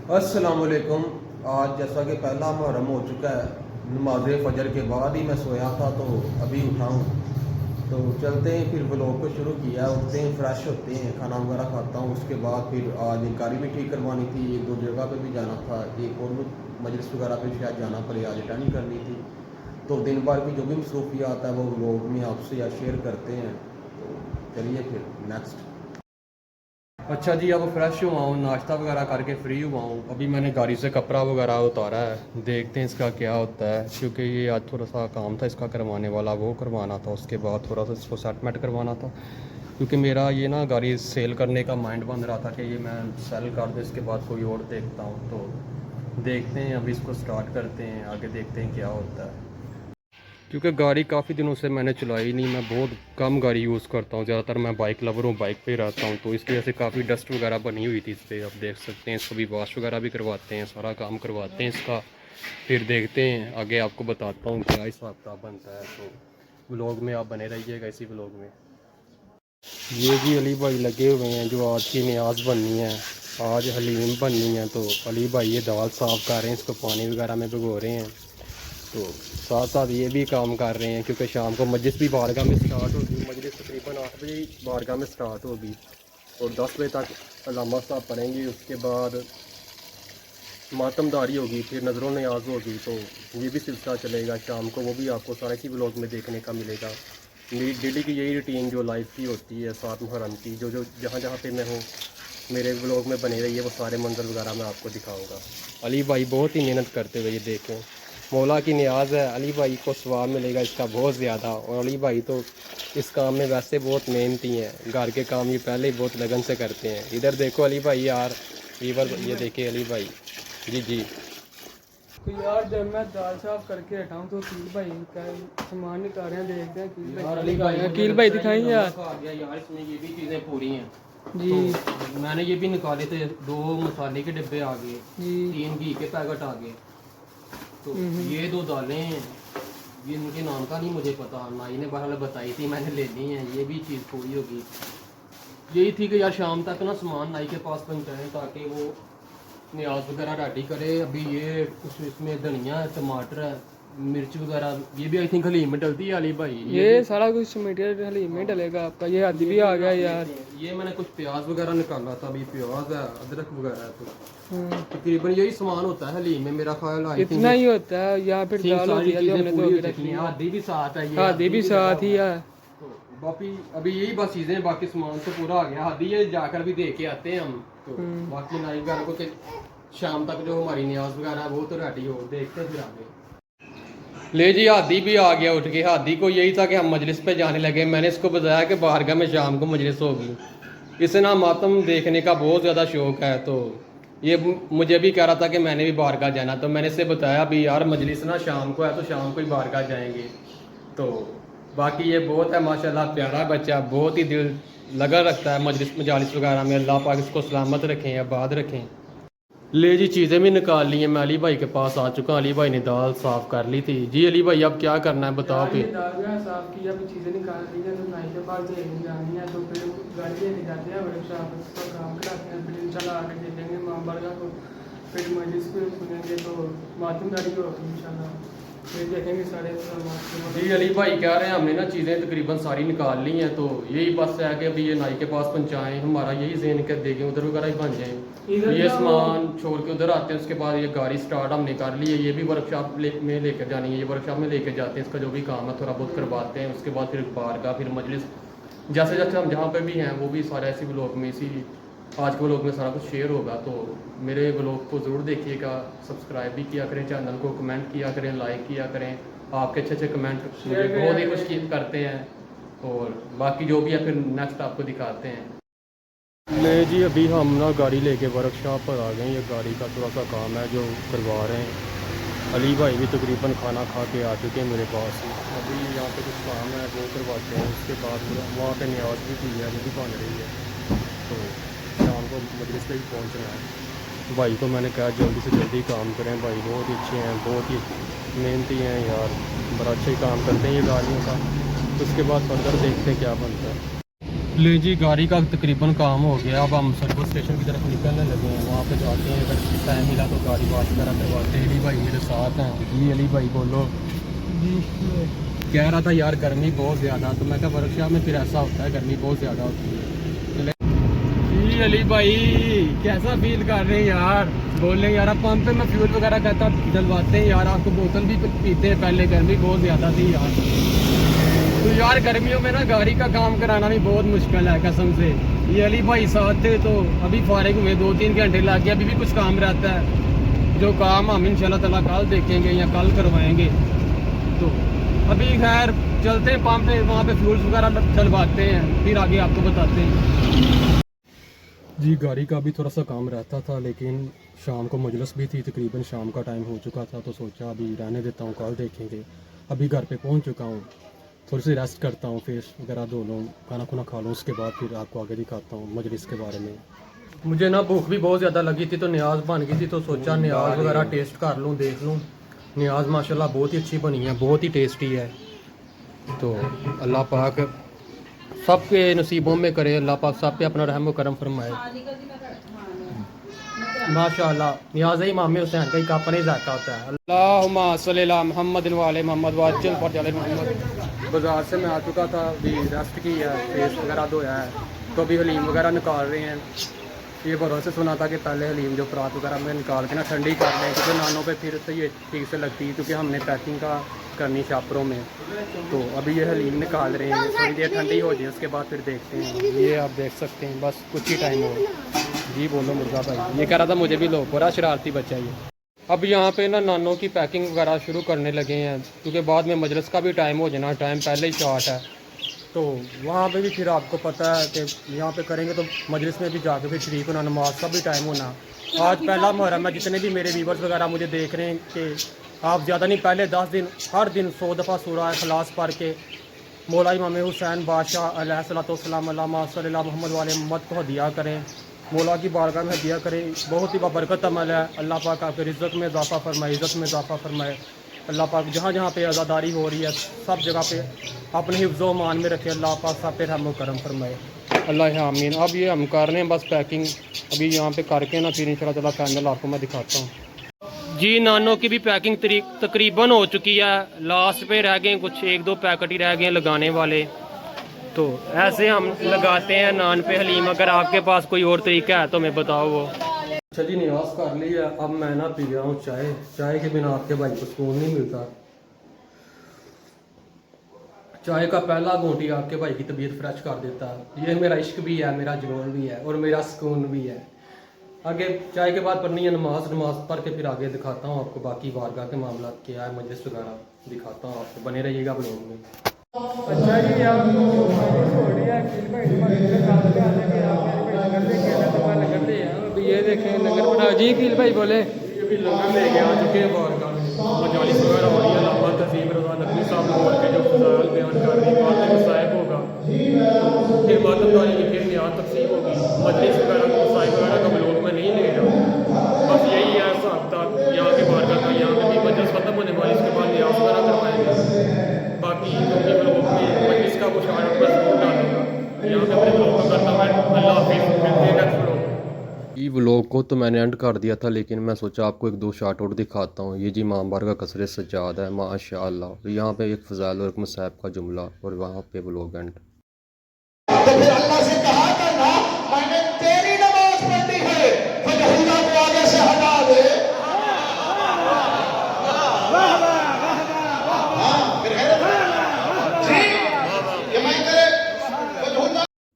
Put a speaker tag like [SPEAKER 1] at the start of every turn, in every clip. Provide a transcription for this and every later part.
[SPEAKER 1] अस्सलामुअलैकुम। आज जैसा कि पहला मुहर्रम हो चुका है, नमाज फ़जर के बाद ही मैं सोया था तो अभी उठा हूँ। तो चलते हैं, फिर व्लॉग को शुरू किया। उठते हैं, फ्रेश होते हैं, खाना वगैरह खाता हूँ। उसके बाद फिर आज एक गाड़ी भी ठीक करवानी थी, एक दो जगह पे भी जाना था, एक और मजलिस वगैरह पे शायद जाना पड़े, आज अटेंड करनी थी। तो दिन भर की जो भी मसरूफियात है वो व्लॉग में आपसे या शेयर करते हैं। तो चलिए फिर नेक्स्ट। अच्छा जी, अब फ्रेश हुआ हूँ, नाश्ता वगैरह करके फ्री हुआ हूँ। अभी मैंने गाड़ी से कपड़ा वगैरह उतारा है, देखते हैं इसका क्या होता है। क्योंकि ये आज थोड़ा सा काम था इसका करवाने वाला, वो करवाना था। उसके बाद थोड़ा सा इसको सेटमेंट करवाना था, क्योंकि मेरा ये ना गाड़ी सेल करने का माइंड बन रहा था कि ये मैं सेल कर दूँ, इसके बाद कोई और देखता हूँ। तो देखते हैं, अभी इसको स्टार्ट करते हैं, आगे देखते हैं क्या होता है। क्योंकि गाड़ी काफ़ी दिनों से मैंने चलाई नहीं, मैं बहुत कम गाड़ी यूज़ करता हूँ। ज़्यादातर मैं बाइक लवर हूँ, बाइक पे रहता हूँ, तो इसकी वजह से काफ़ी डस्ट वगैरह बनी हुई थी इस पर। आप देख सकते हैं, इसको भी वॉश वगैरह भी करवाते हैं, सारा काम करवाते हैं इसका। फिर देखते हैं आगे, आपको बताता हूँ क्या हिसाब किताब बनता है। तो व्लॉग में आप बने रहिएगा, इसी व्लॉग में। ये जी अली भाई लगे हुए हैं, जो आज की न्याज बननी है, आज हलीम बननी है। तो अली भाई ये दाल साफ़ कर रहे हैं, इसको पानी वगैरह में भिगो रहे हैं। तो साथ साथ ये भी काम कर रहे हैं, क्योंकि शाम को मजलिस भी बारगाह में स्टार्ट होगी। मजलिस तकरीबन 8 बजे बारगाह में स्टार्ट होगी और 10 बजे तक अल्लामा साहब पढ़ेंगे। उसके बाद मातमदारी होगी, फिर नज़रों न्याज होगी। तो ये भी सिलसिला चलेगा शाम को, वो भी आपको सारे की व्लॉग में देखने का मिलेगा। मेरी डेली की यही रूटीन जो लाइफ की होती है 7 मुहर्रम की, जो जो जहाँ जहाँ पे मैं हूँ, मेरे व्लॉग में बने रहिए, वो सारे मंजर वगैरह मैं आपको दिखाऊंगा। अली भाई बहुत ही मेहनत करते हुए, ये देखें, मौला की न्याज है, अली भाई को स्वाब मिलेगा इसका बहुत ज़्यादा। और अली भाई तो इस काम में वैसे बहुत मेहनती हैं, घर के काम ये पहले ही बहुत लगन से करते हैं। इधर देखो अली भाई यार, ये देखिए अली भाई। जी जी।
[SPEAKER 2] तो यार जब मैं दाल साफ करके हटा हूँ तो अकील भाई का सामान निकाल रहे हैं, देखते हैं अकील भाई दिखाएं यार।
[SPEAKER 1] यार इसमें ये भी चीज़ें पूरी हैं
[SPEAKER 2] जी
[SPEAKER 1] तो मैंने ये भी निकाले थे। 2 मसाले के डिब्बे आ गए,
[SPEAKER 2] जी
[SPEAKER 1] 3 घी के पैकेट आ गए। तो ये 2 दालें हैं, ये इनके नाम का नहीं मुझे पता, नाई ने बहरहाल बताई थी, मैंने ले ली है। ये भी चीज़ पूरी होगी। यही थी कि यार शाम तक ना सामान नाई के पास पहुँचाएँ ताकि वो न्याज वगैरह रेडी करे। अभी ये कुछ इसमें धनिया है, टमाटर है, मिर्च वगैरह, ये भी आई थिंक हलीम में डलती है अली भाई।
[SPEAKER 2] ये सारा कुछ मटेरियल हलीम में डलेगा आपका। ये हल्दी भी आ गया यार।
[SPEAKER 1] ये मैंने कुछ प्याज वगैरह निकाला था, अभी प्याज है, अदरक वगैरह है। तो
[SPEAKER 2] हम्म,
[SPEAKER 1] तकरीबन यही सामान होता है हलीम में, मेरा ख्याल आई थिंक।
[SPEAKER 2] इतना ही होता है। यहाँ फिर दाल होती है जो हमने धो के रखी है,
[SPEAKER 1] हल्दी भी साथ है, ये
[SPEAKER 2] हल्दी भी साथ ही है।
[SPEAKER 1] तो बाकी अभी यही बस चीज़ें, बाकी सामान तो पूरा आ गया। हल्दी ये जाकर भी दे के आते हैं हम। तो बाकी नाई वगैरह को शाम तक जो हमारी न्याज वगैरह है वो तो रेडी हो, देखते हैं फिर आगे। ले जी, हादी भी आ गया उठ के। हादी को यही था कि हम मजलिस पे जाने लगे। मैंने इसको बताया कि बारगाह में शाम को मजलिस होगी। इसे ना मातम देखने का बहुत ज़्यादा शौक़ है, तो ये मुझे भी कह रहा था कि मैंने भी बारगाह जाना। तो मैंने इसे बताया भी यार मजलिस ना शाम को है, तो शाम को ही बारगाह जाएंगे। तो बाकी ये बहुत है माशाल्लाह प्यारा बच्चा, बहुत ही दिल लगा रखता है मजलिस मजालिस वगैरह में। अल्लाह पाक इसको सलामत रखें, आबाद रखें। ले जी, चीज़ें भी निकाल ली हैं, मैं अली भाई के पास आ चुका। अली भाई ने दाल साफ़ कर ली थी। जी अली भाई, अब क्या करना है बताओ
[SPEAKER 2] यार ये
[SPEAKER 1] फिर।
[SPEAKER 2] दाल जो साफ की, अभी चीज़ें निकाल ली हैं तो नाई के पास देखने जानी है। तो फिर गाड़ी लेके जाते हैं, वर्कशॉप उसका काम कराते हैं, फिर इंशाल्लाह आगे देखेंगे माँ बरगा को। फिर मजलिस पे सुनेंगे तो मातमदारी होगी इंशाल्लाह। फिर देखेंगे सारे
[SPEAKER 1] जी अली भाई कह रहे हैं हमने ना चीज़ें तकरीबन सारी निकाल ली हैं, तो यही बस है कि अभी ये नाई के पास पहुँचाएँ। हमारा यही ज़हन कर देंगे उधर वगैरह ही बन जाए, तो ये सामान छोड़ के उधर आते हैं। उसके बाद ये गाड़ी स्टार्ट हमने कर ली है, ये भी वर्कशॉप में लेकर जानी है। ये वर्कशॉप में लेकर जाते हैं, इसका जो भी काम है थोड़ा बहुत करवाते हैं। उसके बाद फिर बारगाह, फिर मजलिस, जैसे जैसे हम जहाँ पे भी हैं वो भी सारा ऐसी व्लॉग में, इसी आज के व्लॉग में सारा कुछ शेयर होगा। तो मेरे व्लॉग को ज़रूर देखिएगा, सब्सक्राइब भी किया करें चैनल को, कमेंट किया करें, लाइक किया करें। आपके अच्छे अच्छे कमेंट मुझे बहुत ही खुश करते हैं। और बाकी जो भी है फिर नेक्स्ट आपको दिखाते हैं। ले जी, अभी हम ना गाड़ी लेके वर्कशॉप पर आ गए। ये गाड़ी का थोड़ा सा काम है जो करवा रहे हैं। अली भाई भी तकरीबन खाना खा के आ चुके हैं मेरे पास। अभी यहाँ पे कुछ काम है वो करवाते हैं। उसके बाद वहाँ पे न्याज भी की है, वो भी बन रही है। तो शाम को मजलिस पे भी पहुँचना है। भाई को मैंने कहा जल्दी से जल्दी काम करें, भाई बहुत ही अच्छे हैं, बहुत ही मेहनती हैं यार, बड़ा अच्छा ही काम करते हैं ये गाड़ियों का। उसके बाद फर्दर देखते हैं क्या बनता है। ले जी, गाड़ी का तकरीबन काम हो गया। अब हम सर्विस स्टेशन की तरफ निकलने लगे हैं। वहाँ पे जाते हैं, अगर टाइम मिला तो गाड़ी वाश वगैरह करवाते हैं। अली भाई मेरे साथ हैं। जी अली भाई बोलो।
[SPEAKER 2] जी
[SPEAKER 1] कह रहा था यार गर्मी बहुत ज़्यादा, तो मैं कहा वर्कशॉप में फिर ऐसा होता है, गर्मी बहुत ज़्यादा होती है। जी अली भाई कैसा फील कर रहे हैं यार? बोल रहे हैं यार, अब पंप पे मैं फ्यूल वगैरह कहता डलवाते हैं यार, आपको बोतल भी पीते हैं। पहले गर्मी बहुत ज़्यादा थी यार, तो यार गर्मियों में ना गाड़ी का काम कराना भी बहुत मुश्किल है कसम से। ये अली भाई साथ थे तो अभी फारिग हुए, 2-3 घंटे लग गए। अभी भी कुछ काम रहता है, जो काम हम इंशाल्लाह ताला कल देखेंगे या कल करवाएंगे। तो अभी खैर चलते हैं पंप पे, वहाँ पे फ्यूल्स वगैरह डलवाते हैं, फिर आगे आपको बताते हैं। जी गाड़ी का भी थोड़ा सा काम रहता था, लेकिन शाम को मजलिस भी थी, तकरीबन शाम का टाइम हो चुका था, तो सोचा अभी रहने देता हूँ, कल देखेंगे। अभी घर पे पहुँच चुका हूँ, थोड़ी सी रेस्ट करता हूँ, फेस वगैरह धो लूँ, खाना खुना खा लूँ, उसके बाद फिर आपको आगे दिखाता हूँ मजलिस के बारे में। मुझे ना भूख भी बहुत ज़्यादा लगी थी, तो न्याज बन गई थी, तो सोचा न्याज वगैरह टेस्ट कर लूँ, देख लूँ। न्याज माशाल्लाह बहुत ही अच्छी बनी है, बहुत ही टेस्टी है। तो अल्लाह पाक सबके नसीबों में करे, अल्लाह पाक सब पे अपना रहम व करम फरमाए। माशाल्लाह न्याज़ इमाम हुसैन का एक अपना ही ज़ायका होता है। अल्लाहुम्मा सल्ली अला मुहम्मद व आले मुहम्मद व अज्जिल फरज मोहम्मद। बाज़ार से मैं आ चुका था, अभी रेस्ट की है, फेस वगैरह धोया है, तो अभी हलीम वगैरह निकाल रहे हैं। ये भरोसे सुना था कि पहले हलीम जो परात वगैरह में निकाल के ना ठंडी कर दें, क्योंकि नानों पे फिर से ये ठीक से लगती है, क्योंकि हमने पैकिंग का करनी शापरों में। तो अभी ये हलीम निकाल रहे हैं, थोड़ी देर ठंडी हो जाए उसके बाद फिर देखते हैं। ये आप देख सकते हैं, बस कुछ ही टाइम हो। जी बोलो मुर्जा भाई, ये कह रहा था मुझे भी लो, बड़ा शरारती बच्चा ये। अब यहाँ पे ना नानों की पैकिंग वगैरह शुरू करने लगे हैं, क्योंकि बाद में मजलिस का भी टाइम हो जाना, टाइम पहले ही शॉर्ट है। तो वहाँ पे भी फिर आपको पता है कि यहाँ पे करेंगे तो मजलिस में भी जाके फिर शरीक होना, नमाज का भी टाइम होना। आज पहला मुहर्रम है, जितने भी मेरे व्यूवर्स वगैरह मुझे देख रहे हैं कि आप ज़्यादा नहीं, पहले 10 दिन हर दिन 100 दफ़ा सूरह इखलास पढ़ के मौला इमाम हुसैन बादशाह अलैहिस्सलाम अल्लाहुम्मा सल्ली अला मुहम्मद वाले मोहम्मद को हदिया करें, मौला की बारगाह में हदिया करें। बहुत ही बाबरकत अमल है। अल्लाह पाक आपके रिज़्क़ में इजाफ़ा फरमाए, इज़्ज़त में इजाफ़ा फरमाए। अल्लाह पाक जहाँ जहाँ पे आज़ादारी हो रही है सब जगह पे अपने हिफ्ज़ व मान में रखे। अल्लाह पाक सब पे रहम व करम फरमाए, अल्लाह आमीन। अब ये हम कर रहे हैं बस पैकिंग, अभी यहाँ पे करके ना फिर इंशाल्लाह ताला फाइनल आपको मैं दिखाता हूँ। जी नानों की भी पैकिंग तकरीबन हो चुकी है, लास्ट पे रह गए कुछ 1-2 पैकेट ही रह गए लगाने वाले। तो ऐसे हम लगाते हैं नान पे हलीम। अगर आपके पास कोई और तरीका है तो मैं बताओ वो। अच्छा जी न्याज कर लिया, अब मैं ना पी रहा हूँ चाय। चाय के बिना आपके भाई को सुकून नहीं मिलता। चाय का पहला घूंट ही आपके भाई की तबीयत फ्रेश कर देता है। ये मेरा इश्क भी है, मेरा जुनून भी है और मेरा सुकून भी है। आगे चाय के बाद पढ़नी है नमाज, नमाज पढ़ के फिर आगे दिखाता हूँ आपको बाकी वारगा के मामला क्या है, मजलिस वगैरह दिखाता हूँ आपको, बने रहिएगा ब्लॉग में।
[SPEAKER 2] अच्छा जी आपको छोड़ी है अखिल भाई के काम पे आने के आप लंगर लेके आना, तो मैं लंगर ले आया। अभी ये देखें लंगर बना जी, अखिल भाई बोले
[SPEAKER 1] अभी लंगर लेके आ चुके हैं वारगा में, मजालिस वगैरह हो रही है। अल्लाह तहसीब रज़ा नकवी साहब बोल के जो फज़ाइल बयान कर रही है, बाद में साहिब होगा, तो फिर मातमदारी की फिर न्याज तकसीम होगी। मजलिस वगैरह को साहिब वगैरह का ब्लॉग में नहीं ले रहा, बस यही है हिसाब किताब यहाँ के वारगा का। यहाँ पे भी मजलिस खत्म होने वाली, इसके बाद न्याज वगैरह करवाएंगे। बाकी जो भी ब्लॉग में मजलिस का कुछ आर्ट बस डालूंगा यहाँ पे अपने ब्लॉग को करता हूँ। अल्लाह हाफिज़, मिलते हैं नेक्स्ट ब्लॉग। ये व्लॉग को तो मैंने एंड कर दिया था, लेकिन मैं सोचा आपको 1-2 शॉट और दिखाता हूँ। ये जी इमाम बारगाह का कसरे सज्जाद है माशाअल्लाह। यहाँ पे एक फ़ज़ाइल और एक मुसाहिब का जुमला और वहाँ पे व्लॉग एंड।
[SPEAKER 3] तो फिर अल्लाह से कहा करना, मैंने तेरी नमाज पढ़ी है, तो यहूदा को आगे से हटा दे।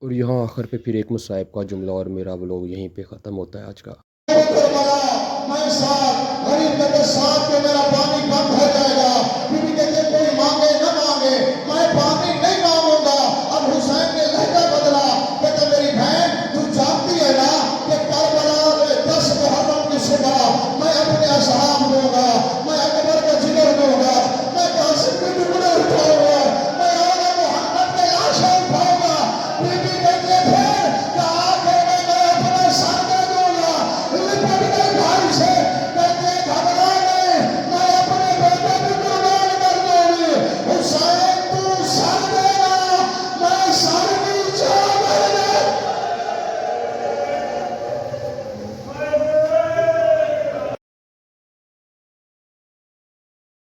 [SPEAKER 1] और यहाँ आखिर पे फिर एक मुसाहिब का जुमला और मेरा व्लॉग यहीं पे ख़त्म होता है आज का।
[SPEAKER 3] मैं साथ गरीब के साथ में मेरा पानी बंद हो जाएगा, बीबी कहते कोई मांगे न मांगे